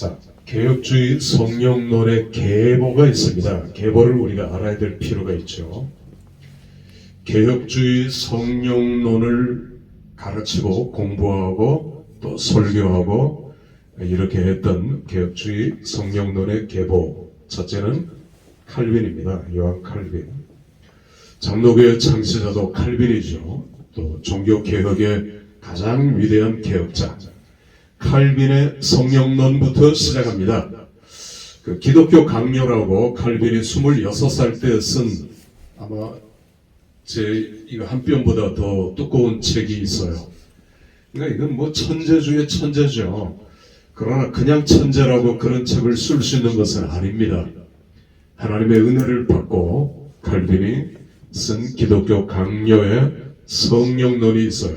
자, 개혁주의 성령론의 계보가 있습니다. 계보를 우리가 알아야 될 필요가 있죠. 개혁주의 성령론을 가르치고 공부하고 또 설교하고 이렇게 했던 개혁주의 성령론의 계보, 첫째는 칼빈입니다. 요한 칼빈. 장로교의 창시자도 칼빈이죠. 또 종교개혁의 가장 위대한 개혁자 칼빈의 성령론부터 시작합니다. 그 기독교 강요라고 칼빈이 26살 때 쓴 아마 이거 한 뼘보다 더 두꺼운 책이 있어요. 그러니까 이건 뭐 천재 중에 천재죠. 그러나 그냥 천재라고 그런 책을 쓸 수 있는 것은 아닙니다. 하나님의 은혜를 받고 칼빈이 쓴 기독교 강요의 성령론이 있어요.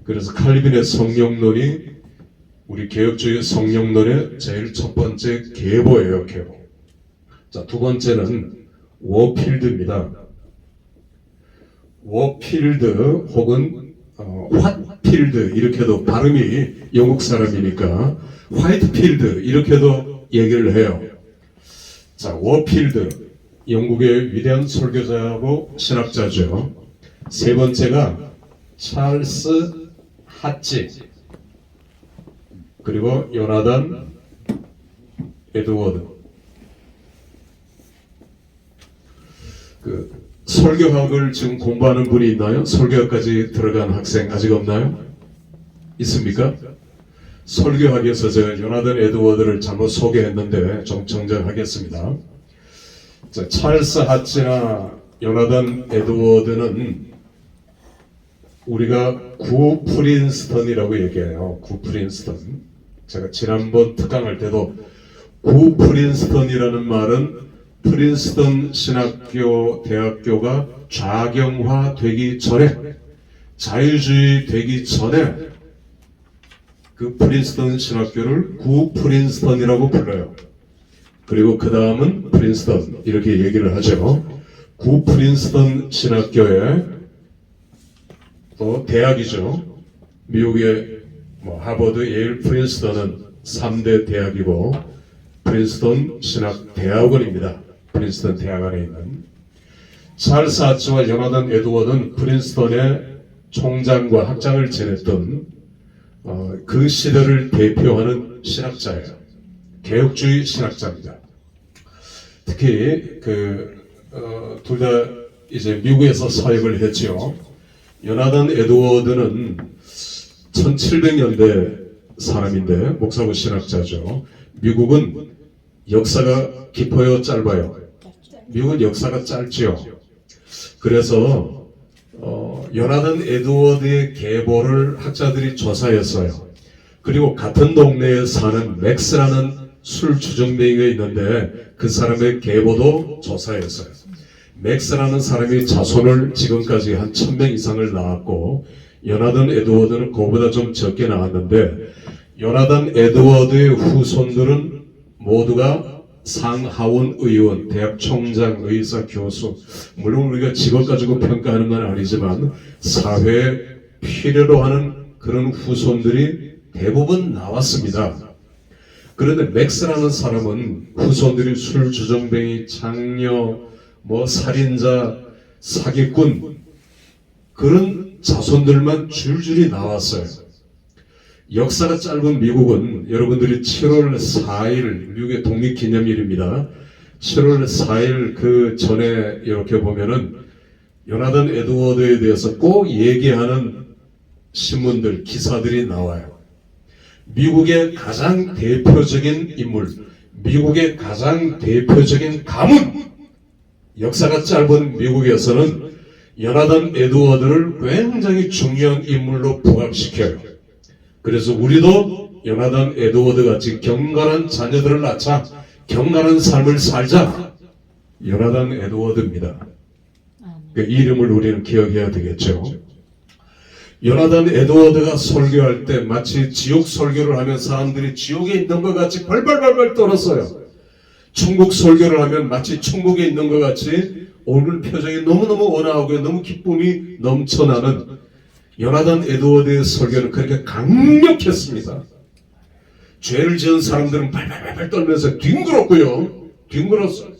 그래서 칼빈의 성령론이 우리 개혁주의 성령론의 제일 첫 번째 계보예요. 계보. 자, 두 번째는 워필드입니다. 워필드 혹은 왓필드 이렇게도 발음이 영국 사람이니까 화이트필드 이렇게도 얘기를 해요. 자, 워필드 영국의 위대한 설교자하고 신학자죠. 세 번째가 찰스 핫지 그리고 요나단 에드워드. 그 설교학을 지금 공부하는 분이 있나요? 설교학까지 들어간 학생 아직 없나요? 있습니까? 설교학에서 제가 요나단 에드워드를 잘못 소개했는데 좀 정정하겠습니다. 자, 찰스 하치나 요나단 에드워드는 우리가 구 프린스턴이라고 얘기해요. 구 프린스턴. 제가 지난번 특강할 때도 구 프린스턴이라는 말은 프린스턴 신학교 대학교가 좌경화 되기 전에 자유주의 되기 전에 그 프린스턴 신학교를 구 프린스턴이라고 불러요. 그리고 그 다음은 프린스턴 이렇게 얘기를 하죠. 구 프린스턴 신학교의 또 대학이죠. 미국의 하버드, 예일, 프린스턴은 3대 대학이고 프린스턴 신학대학원입니다. 프린스턴 대학 안에 있는 찰스 하치와 요나단 에드워드는 프린스턴의 총장과 학장을 지냈던 그 시대를 대표하는 신학자예요. 개혁주의 신학자입니다. 특히 둘 다 이제 미국에서 사역을 했죠. 요나단 에드워드는 1700년대 사람인데 목사고 신학자죠. 미국은 역사가 깊어요, 짧아요? 미국은 역사가 짧지요. 그래서 요나단 에드워드의 계보를 학자들이 조사했어요. 그리고 같은 동네에 사는 맥스라는 술 주정뱅이가 있는데 그 사람의 계보도 조사했어요. 맥스라는 사람이 자손을 지금까지 한 1000명 이상을 낳았고 요나단 에드워드는 그보다 좀 적게 낳았는데 요나단 에드워드의 후손들은 모두가 상하원 의원, 대학 총장, 의사, 교수 물론 우리가 직업 가지고 평가하는 건 아니지만 사회에 필요로 하는 그런 후손들이 대부분 나왔습니다. 그런데 맥스라는 사람은 후손들이 술 주정뱅이, 장녀, 살인자, 사기꾼 그런 자손들만 줄줄이 나왔어요. 역사가 짧은 미국은 여러분들이 7월 4일 미국의 독립기념일입니다. 7월 4일 그 전에 이렇게 보면은 요나단 에드워드에 대해서 꼭 얘기하는 신문들, 기사들이 나와요. 미국의 가장 대표적인 인물, 미국의 가장 대표적인 가문, 역사가 짧은 미국에서는 요나단 에드워드를 굉장히 중요한 인물로 부각시켜요. 그래서 우리도 요나단 에드워드 같이 경건한 자녀들을 낳자, 경건한 삶을 살자. 요나단 에드워드입니다. 그 이름을 우리는 기억해야 되겠죠. 요나단 에드워드가 설교할 때 마치 지옥 설교를 하면 사람들이 지옥에 있는 것 같이 벌벌벌벌 떨었어요. 천국 설교를 하면 마치 천국에 있는 것 같이 얼굴 표정이 너무너무 온화하고 너무 기쁨이 넘쳐나는 요나단 에드워드의 설교는 그렇게 강력했습니다. 죄를 지은 사람들은 발발발 떨면서 뒹굴었고요. 뒹굴었어요.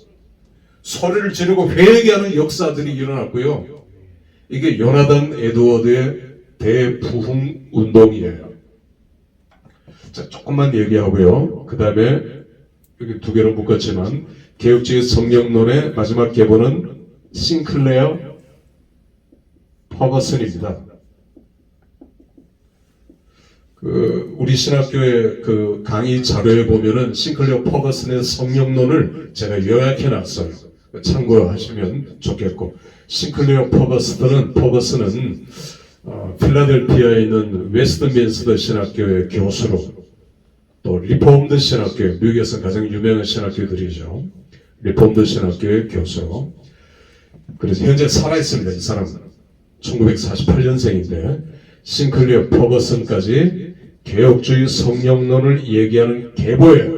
소리를 지르고 회개하는 역사들이 일어났고요. 이게 요나단 에드워드의 대부흥 운동이에요. 자, 조금만 얘기하고요. 그 다음에 여기 두 개로 묶었지만 개혁주의 성령론의 마지막 계보는 싱클레어 퍼거슨입니다. 우리 신학교의 그 강의 자료에 보면은 싱클레어 퍼거슨의 성령론을 제가 요약해 놨어요. 참고하시면 좋겠고, 싱클레어 퍼거슨은 필라델피아에 있는 웨스트민스터 신학교의 교수로, 또 리폼드 신학교, 미국에서 가장 유명한 신학교들이죠. 리폼드 신학교의 교수로. 그래서 현재 살아있습니다. 이 사람은 1948년생인데 싱클레어 퍼거슨까지 개혁주의 성령론을 얘기하는 계보예요.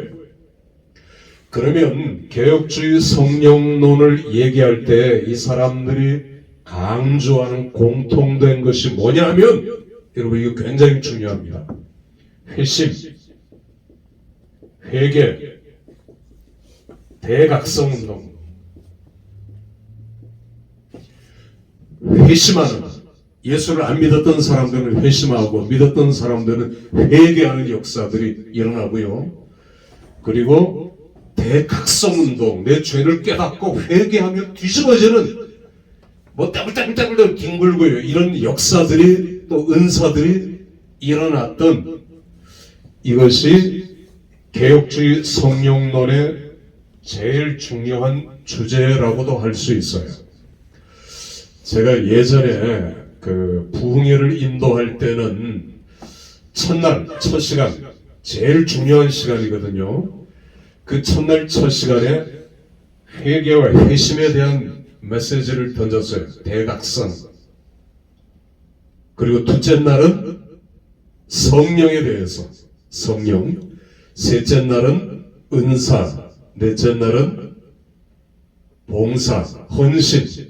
그러면 개혁주의 성령론을 얘기할 때 이 사람들이 강조하는 공통된 것이 뭐냐면, 여러분 이거 굉장히 중요합니다. 회심, 회개, 대각성운동. 회심하는, 예수를 안 믿었던 사람들은 회심하고 믿었던 사람들은 회개하는 역사들이 일어나고요. 그리고 대각성운동, 내 죄를 깨닫고 회개하며 뒤집어지는, 뭐 따글따글따글 뒹굴고요. 이런 역사들이, 또 은사들이 일어났던, 이것이 개혁주의 성령론의 제일 중요한 주제라고도 할 수 있어요. 제가 예전에 그 부흥회를 인도할 때는 첫날, 첫 시간, 제일 중요한 시간이거든요. 그 첫날, 첫 시간에 회개와 회심에 대한 메시지를 던졌어요. 대각성. 그리고 둘째 날은 성령에 대해서, 성령. 셋째 날은 은사. 넷째 날은 봉사, 헌신.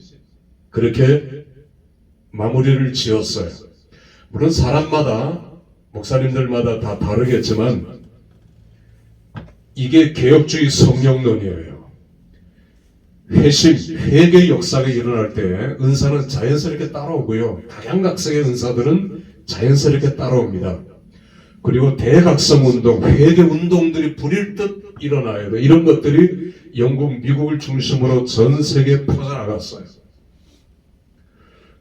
그렇게 마무리를 지었어요. 물론 사람마다, 목사님들마다 다 다르겠지만 이게 개혁주의 성령론이에요. 회심, 회개 역사가 일어날 때 은사는 자연스럽게 따라오고요. 각양각색의 은사들은 자연스럽게 따라옵니다. 그리고 대각성운동, 회개운동들이 불일 듯 일어나야 돼. 이런 것들이 영국, 미국을 중심으로 전 세계에 퍼져나갔어요.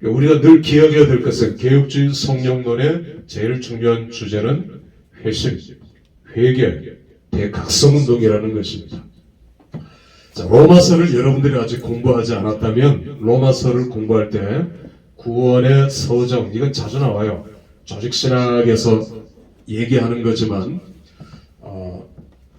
우리가 늘 기억해야 될 것은 개혁주의 성령론의 제일 중요한 주제는 회심, 회개, 대각성운동이라는 것입니다. 자, 로마서를 여러분들이 아직 공부하지 않았다면 로마서를 공부할 때 구원의 서정, 이건 자주 나와요. 조직신학에서 얘기하는 거지만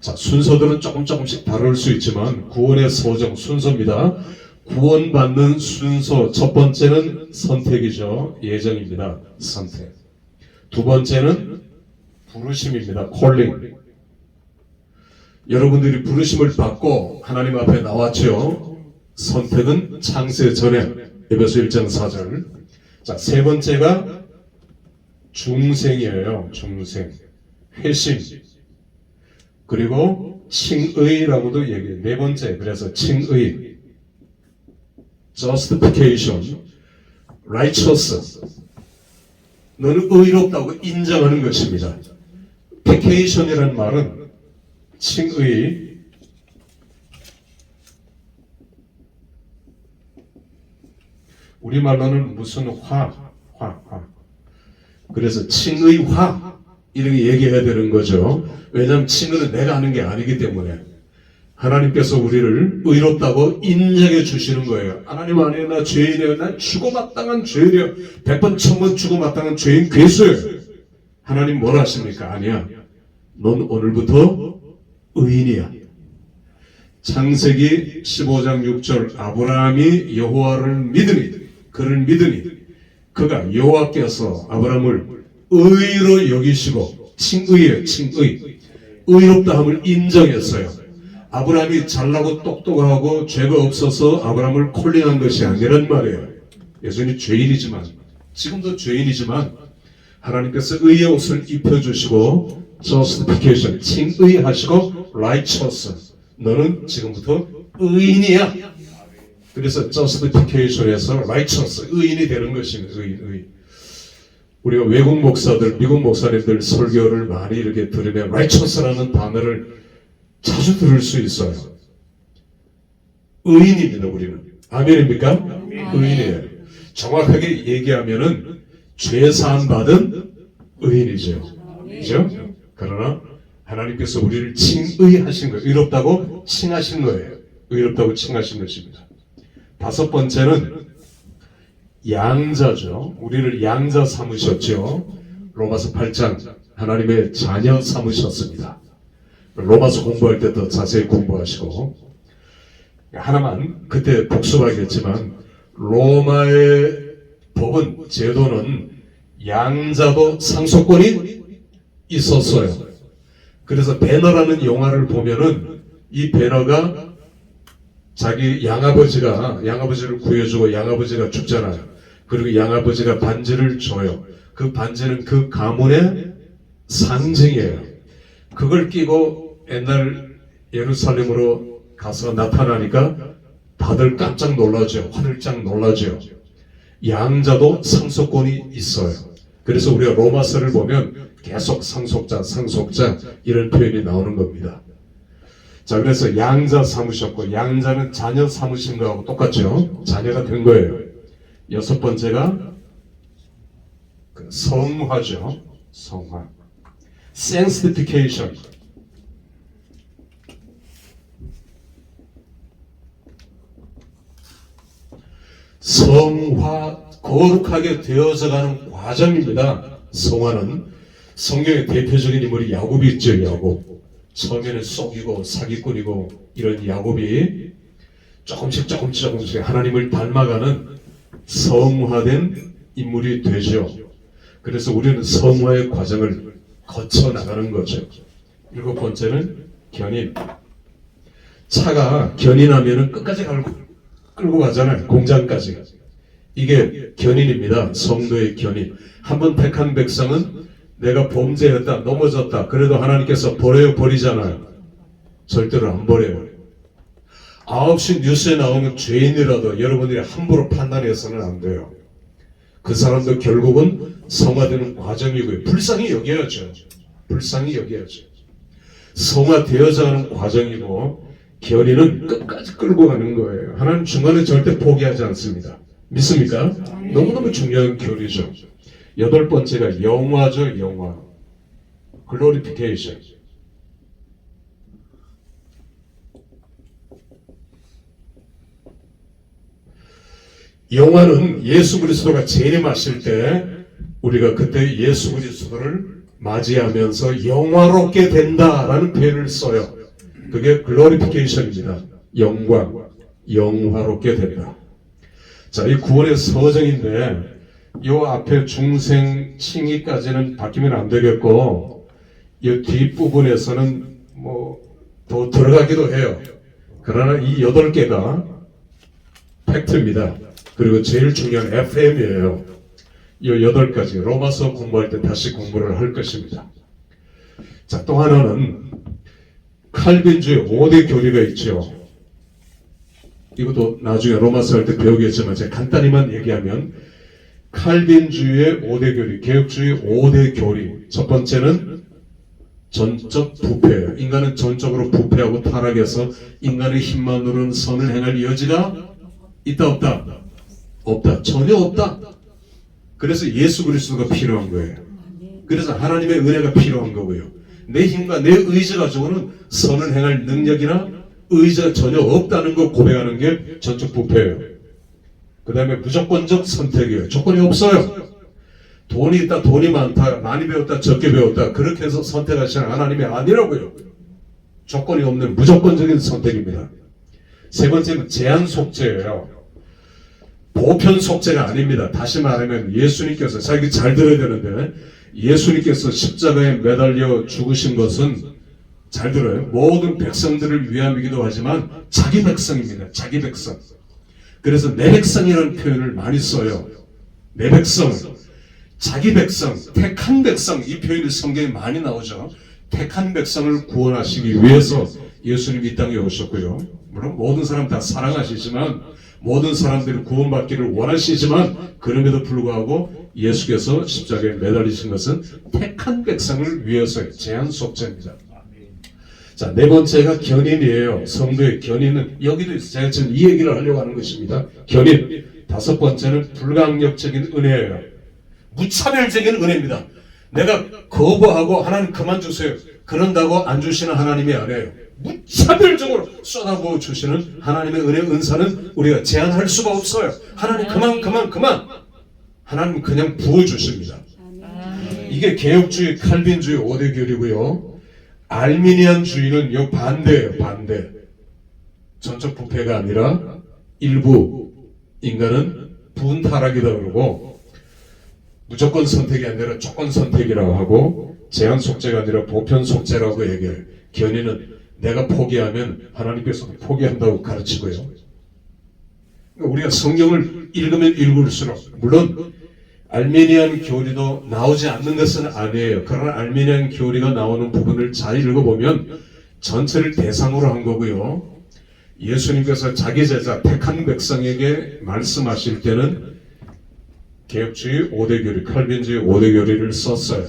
자, 순서들은 조금씩 다를 수 있지만 구원의 서정 순서입니다. 구원받는 순서, 첫 번째는 선택이죠. 예정입니다. 선택. 두 번째는 부르심입니다. calling. 여러분들이 부르심을 받고 하나님 앞에 나왔죠. 선택은 창세 전에, 에베소 1장 4절. 자, 세 번째가 중생이에요. 중생. 회심. 그리고 칭의라고도 얘기해요. 네 번째, 그래서 칭의. justification, righteous. 너는 의롭다고 인정하는 것입니다. vacation이라는 말은 칭의, 우리말로는 무슨 화. 그래서 칭의화 이렇게 얘기해야 되는 거죠. 왜냐하면 칭의는 내가 하는 게 아니기 때문에 하나님께서 우리를 의롭다고 인정해 주시는 거예요. 하나님 아니에요. 나 죄인이에요. 난 죽어마땅한 죄인이에요. 100번 1000번 죽어마땅한 죄인 괴수예요. 하나님 뭘 하십니까? 아니야. 넌 오늘부터 의인이야. 창세기 15장 6절 아브라함이 여호와를 믿으니, 그를 믿으니 그가 여호와께서 아브라함을 의로 여기시고, 칭의예요. 칭의. 의롭다함을 인정했어요. 아브라함이 잘나고 똑똑하고 죄가 없어서 아브라함을 콜링한 것이 아니란 말이에요. 여전히 죄인이지만, 지금도 죄인이지만 하나님께서 의의 옷을 입혀주시고 justification, 칭의하시고 righteous, 너는 지금부터 의인이야. 그래서 justification에서 righteous, 의인이 되는 것입니다. 의인. 우리가 외국 목사들, 미국 목사님들 설교를 많이 이렇게 들으면 righteous라는 단어를 자주 들을 수 있어요. 의인입니다, 우리는. 아멘입니까? 의인이에요. 정확하게 얘기하면은 죄 사함 받은 의인이죠. 그죠? 그러나 하나님께서 우리를 칭의하신 거예요. 의롭다고 칭하신 거예요. 의롭다고 칭하신 것입니다. 다섯 번째는 양자죠. 우리를 양자 삼으셨죠. 로마서 8장 하나님의 자녀 삼으셨습니다. 로마서 공부할 때 더 자세히 공부하시고, 하나만 그때 복습하겠지만 로마의 법은, 제도는 양자도 상속권이 있었어요. 그래서 베너라는 영화를 보면은 이 베너가 자기 양아버지를 구해주고 양아버지가 죽잖아요. 그리고 양아버지가 반지를 줘요. 그 반지는 그 가문의 상징이에요. 그걸 끼고 옛날 예루살렘으로 가서 나타나니까 다들 깜짝 놀라죠. 화들짝 놀라죠. 양자도 상속권이 있어요. 그래서 우리가 로마서를 보면 계속 상속자 이런 표현이 나오는 겁니다. 자, 그래서 양자 삼으셨고, 양자는 자녀 삼으신 거하고 똑같죠. 자녀가 된 거예요. 여섯 번째가 성화죠. 성화. sanctification. 성화, 거룩하게 되어져가는 과정입니다. 성화는 성경의 대표적인 인물이 야곱이 있죠. 야곱. 처음에는 속이고 사기꾼이고 이런 야곱이 조금씩 하나님을 닮아가는 성화된 인물이 되죠. 그래서 우리는 성화의 과정을 거쳐 나가는 거죠. 일곱 번째는 견인. 차가 견인하면은 끝까지 끌고 가잖아요. 공장까지. 이게 견인입니다. 성도의 견인. 한번 택한 백성은 내가 범죄했다, 넘어졌다, 그래도 하나님께서 버리잖아요. 절대로 안 버려요. 9시 뉴스에 나오는 죄인이라도 여러분들이 함부로 판단해서는 안 돼요. 그 사람도 결국은 성화되는 과정이고요. 불쌍히 여겨야죠. 성화되어져 가는 과정이고, 견인은 끝까지 끌고 가는 거예요. 하나님 중간에 절대 포기하지 않습니다. 믿습니까? 너무너무 중요한 교리죠. 여덟 번째가 영화죠. 영화. 글로리피케이션. 영화는 예수 그리스도가 재림하실 때 우리가 그때 예수 그리스도를 맞이하면서 영화롭게 된다라는 표현을 써요. 그게 글로리피케이션입니다. 영광, 영화롭게 된다. 자, 이 구원의 서정인데 요 앞에 중생 칭의까지는 바뀌면 안 되겠고, 이 뒷부분에서는 더 들어가기도 해요. 그러나 이 8개가 팩트입니다. 그리고 제일 중요한 FM이에요. 이 8가지 로마서 공부할 때 다시 공부를 할 것입니다. 자, 또 하나는 칼빈주의 5대 교리가 있죠. 이것도 나중에 로마서 할 때 배우겠지만 제가 간단히만 얘기하면, 칼빈주의의 5대 교리, 개혁주의 5대 교리. 첫 번째는 전적 부패예요. 인간은 전적으로 부패하고 타락해서 인간의 힘만으로는 선을 행할 여지가 있다 없다? 없다. 전혀 없다. 그래서 예수 그리스도가 필요한 거예요. 그래서 하나님의 은혜가 필요한 거고요. 내 힘과 내 의지 가지고는 선을 행할 능력이나 의지가 전혀 없다는 걸 고백하는 게 전적 부패예요. 그 다음에 무조건적 선택이에요. 조건이 없어요. 돈이 있다, 돈이 많다, 많이 배웠다, 적게 배웠다, 그렇게 해서 선택하시는 하나님이 아니라고요. 조건이 없는 무조건적인 선택입니다. 세 번째는 제한 속죄예요. 보편 속죄가 아닙니다. 다시 말하면 예수님께서, 자, 이거 잘 들어야 되는데, 예수님께서 십자가에 매달려 죽으신 것은, 잘 들어요, 모든 백성들을 위함이기도 하지만 자기 백성입니다. 자기 백성. 그래서 내 백성이라는 표현을 많이 써요. 내 백성, 자기 백성, 택한 백성, 이 표현이 성경에 많이 나오죠. 택한 백성을 구원하시기 위해서 예수님 이 땅에 오셨고요. 물론 모든 사람 다 사랑하시지만, 모든 사람들이 구원받기를 원하시지만, 그럼에도 불구하고 예수께서 십자가에 매달리신 것은 택한 백성을 위해서의 제한 속죄입니다. 자, 네 번째가 견인이에요. 성도의 견인은 여기도 있어요. 제가 지금 이 얘기를 하려고 하는 것입니다. 견인. 다섯 번째는 불강력적인 은혜예요. 무차별적인 은혜입니다. 내가 거부하고 하나님 그만 주세요, 그런다고 안 주시는 하나님이 아니에요. 무차별적으로 쏟아부어 주시는 하나님의 은혜, 은사는 우리가 제한할 수가 없어요. 하나님 그만 하나님 그냥 부어주십니다. 이게 개혁주의, 칼빈주의 5대 교리고요. 알미니안주의는 요 반대예요. 반대. 전적 부패가 아니라 일부 인간은 분타락이다 그러고, 무조건 선택이 아니라 조건 선택이라고 하고, 제한 속죄가 아니라 보편 속죄라고 얘기해요. 견인은 내가 포기하면 하나님께서도 포기한다고 가르치고요. 그러니까 우리가 성경을 읽으면 읽을수록, 물론 알메니안 교리도 나오지 않는 것은 아니에요. 그러나 알메니안 교리가 나오는 부분을 잘 읽어보면 전체를 대상으로 한 거고요. 예수님께서 자기 제자 택한 백성에게 말씀하실 때는 개혁주의 5대 교리, 칼빈주의 5대 교리를 썼어요.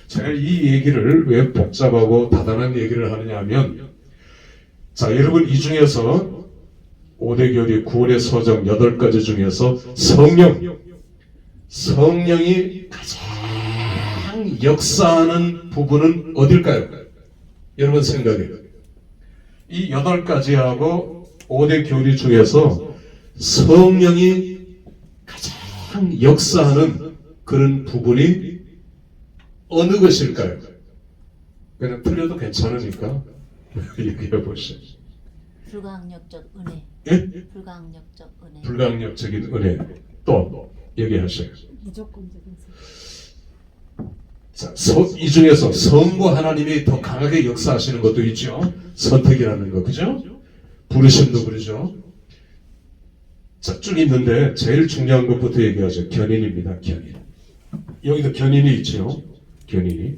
제가 이 얘기를 왜 복잡하고 다단한 얘기를 하느냐 하면, 자, 여러분, 이 중에서 5대 교리 구원의 서정 8가지 중에서 성령이 가장 역사하는 부분은 어딜까요? 여러분 생각에 이 8가지하고 5대 교리 중에서 성령이 가장 역사하는 그런 부분이 어느 것일까요? 그냥 틀려도 괜찮으니까 얘기해 보시죠. 불가항력적 은혜. 예? 불가항력적 은혜. 불가항력적인 은혜. 또 얘기하셔요. 무조건적인 자, 이 중에서 성과 하나님이 더 강하게 역사하시는 것도 있죠. 선택이라는 거, 그죠? 부르심도 그러죠. 자, 쭉 있는데 제일 중요한 것부터 얘기하죠. 견인입니다. 견인. 여기도 견인이 있죠. 견인이.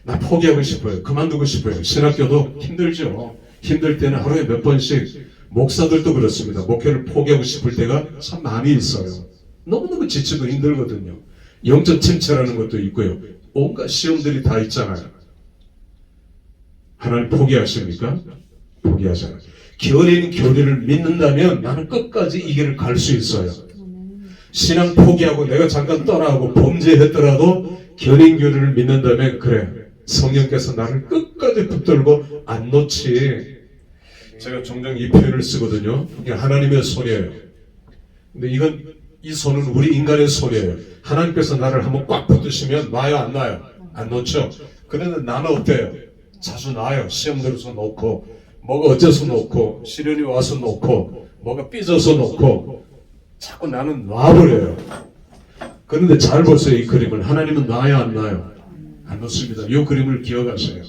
나 포기하고 싶어요. 그만두고 싶어요. 신학교도 힘들죠. 힘들 때는 하루에 몇 번씩, 목사들도 그렇습니다. 목회를 포기하고 싶을 때가 참 많이 있어요. 너무너무 지치고 힘들거든요. 영적 침체라는 것도 있고요. 온갖 시험들이 다 있잖아요. 하나님 포기하십니까? 포기하잖아요. 견인 교리를 믿는다면 나는 끝까지 이 길을 갈 수 있어요. 신앙 포기하고 내가 잠깐 떠나고 범죄했더라도 견인 교리를 믿는다면, 그래, 성령께서 나를 끝까지 붙들고 안 놓지. 제가 종종 이 표현을 쓰거든요. 이게 하나님의 손이에요. 근데 이 손은 우리 인간의 손이에요. 하나님께서 나를 한번 꽉 붙드시면 놔요, 안 놔요? 안 놓죠. 그런데 나는 어때요? 자주 놔요. 시험 들어서 놓고, 뭐가 어째서 놓고, 시련이 와서 놓고, 뭐가 삐져서 놓고, 자꾸 나는 놔버려요. 그런데 잘 보세요. 이 그림을. 하나님은 놔요, 안 놔요? 안 놓습니다. 이 그림을 기억하세요.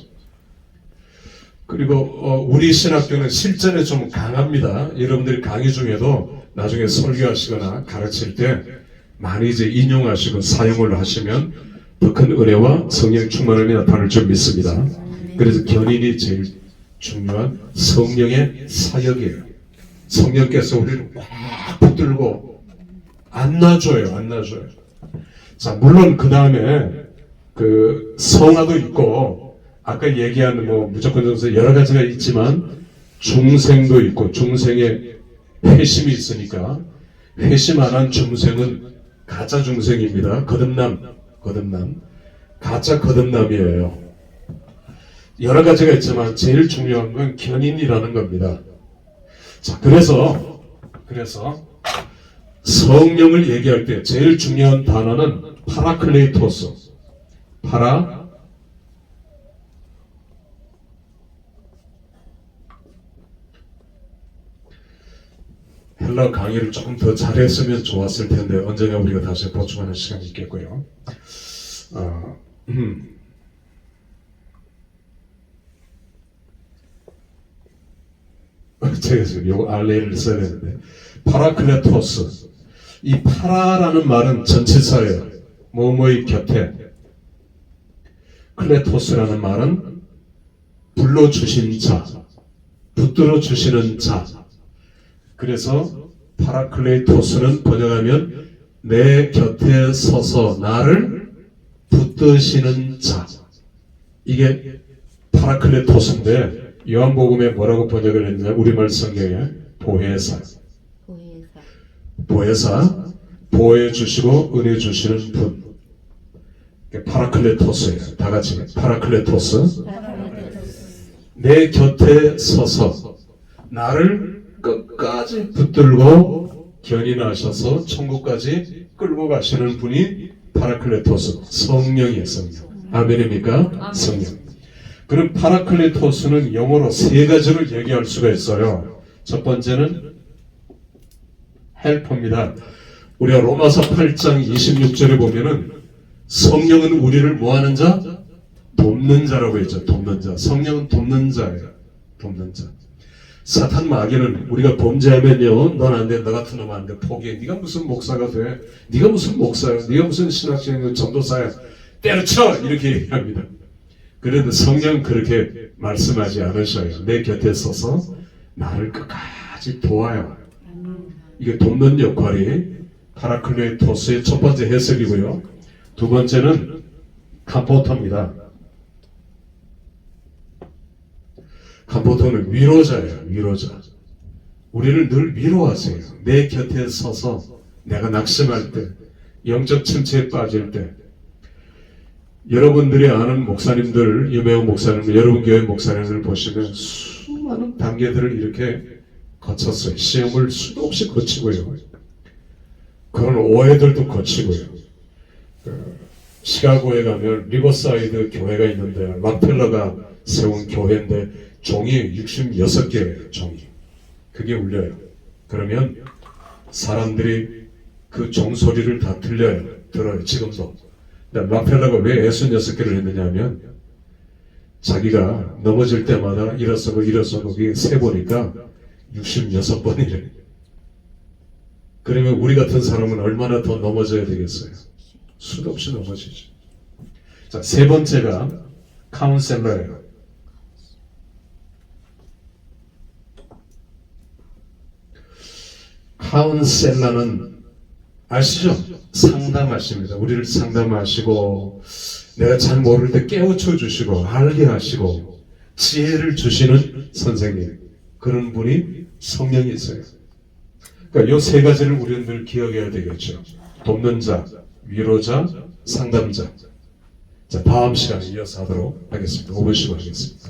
그리고 우리 신학교는 실전에 좀 강합니다. 여러분들이 강의 중에도 나중에 설교하시거나 가르칠 때 많이 이제 인용하시고 사용을 하시면 더 큰 은혜와 성령 충만함이 나타날 줄 믿습니다. 그래서 견인이 제일 중요한 성령의 사역이에요. 성령께서 우리를 꽉 붙들고 안 놔줘요. 안 놔줘요. 자, 물론 그 다음에 그 성화도 있고, 아까 얘기한 뭐 무조건 정서 여러 가지가 있지만 중생도 있고, 중생의 회심이 있으니까, 회심 안 한 중생은 가짜 중생입니다. 거듭남. 가짜 거듭남이에요. 여러 가지가 있지만 제일 중요한 건 견인이라는 겁니다. 자, 그래서 성령을 얘기할 때 제일 중요한 단어는 파라클레이토스. 헬라 강의를 조금 더 잘했으면 좋았을 텐데 언젠가 우리가 다시 보충하는 시간이 있겠고요. 제가 지금 요 알레를 써야 되는데, 파라클레토스. 이 파라라는 말은 전치사예요. 뭐뭐의 곁에. 파라클레토스라는 말은 불러주신 자, 붙들어 주시는 자. 그래서 파라클레토스는 번역하면 내 곁에 서서 나를 붙드시는 자. 이게 파라클레토스인데 요한복음에 뭐라고 번역을 했냐? 우리말 성경에 보혜사. 보혜사. 보혜사, 보호해 주시고 은혜 주시는 분. 파라클레토스예요. 다 같이 파라클레토스. 내 곁에 서서 나를 끝까지 붙들고 견인하셔서 천국까지 끌고 가시는 분이 파라클레토스, 성령이에요. 성령. 아멘입니까? 성령. 그럼 파라클레토스는 영어로 세 가지를 얘기할 수가 있어요. 첫 번째는 헬퍼입니다. 우리가 로마서 8장 26절에 보면은 성령은 우리를 뭐하는 자? 돕는 자라고 했죠. 돕는 자. 성령은 돕는 자예요. 돕는 자. 사탄 마귀는 우리가 범죄하면요, 넌 안 돼, 너 같은 놈 안 돼, 포기해. 네가 무슨 목사가 돼? 네가 무슨 목사야? 네가 무슨 신학생이야? 전도사야? 때려쳐! 이렇게 얘기합니다. 그런데 성령은 그렇게 말씀하지 않으셔요. 내 곁에 서서 나를 끝까지 도와요. 이게 돕는 역할이 파라클레토스의 첫 번째 해석이고요. 두 번째는 컴포터입니다. 컴포터는 위로자예요. 위로자. 우리를 늘 위로하세요. 내 곁에 서서 내가 낙심할 때, 영적 침체에 빠질 때, 여러분들이 아는 목사님들, 유명한 목사님들, 여러분 교회 목사님들 보시면 수많은 단계들을 이렇게 거쳤어요. 시험을 수도 없이 거치고요. 그런 오해들도 거치고요. 시카고에 가면 리버사이드 교회가 있는데 락펠러가 세운 교회인데 종이 66개예요. 종이. 그게 울려요. 그러면 사람들이 그 종소리를 다 들어요. 지금도. 근데 락펠러가 왜 66개를 했느냐 하면 자기가 넘어질 때마다 일어서고 그게 세보니까 66번이래. 그러면 우리 같은 사람은 얼마나 더 넘어져야 되겠어요? 수도 없이 넘어지죠. 자, 세 번째가 카운셀러예요. 카운셀러는 아시죠? 상담하십니다. 우리를 상담하시고 내가 잘 모를 때 깨우쳐 주시고 알게 하시고 지혜를 주시는 선생님. 그런 분이 성령이 있어요. 그러니까 이 세 가지를 우리는 늘 기억해야 되겠죠. 돕는 자, 위로자, 상담자. 자, 다음 시간에 이어서 하도록 하겠습니다. 5분 쉬고 하겠습니다.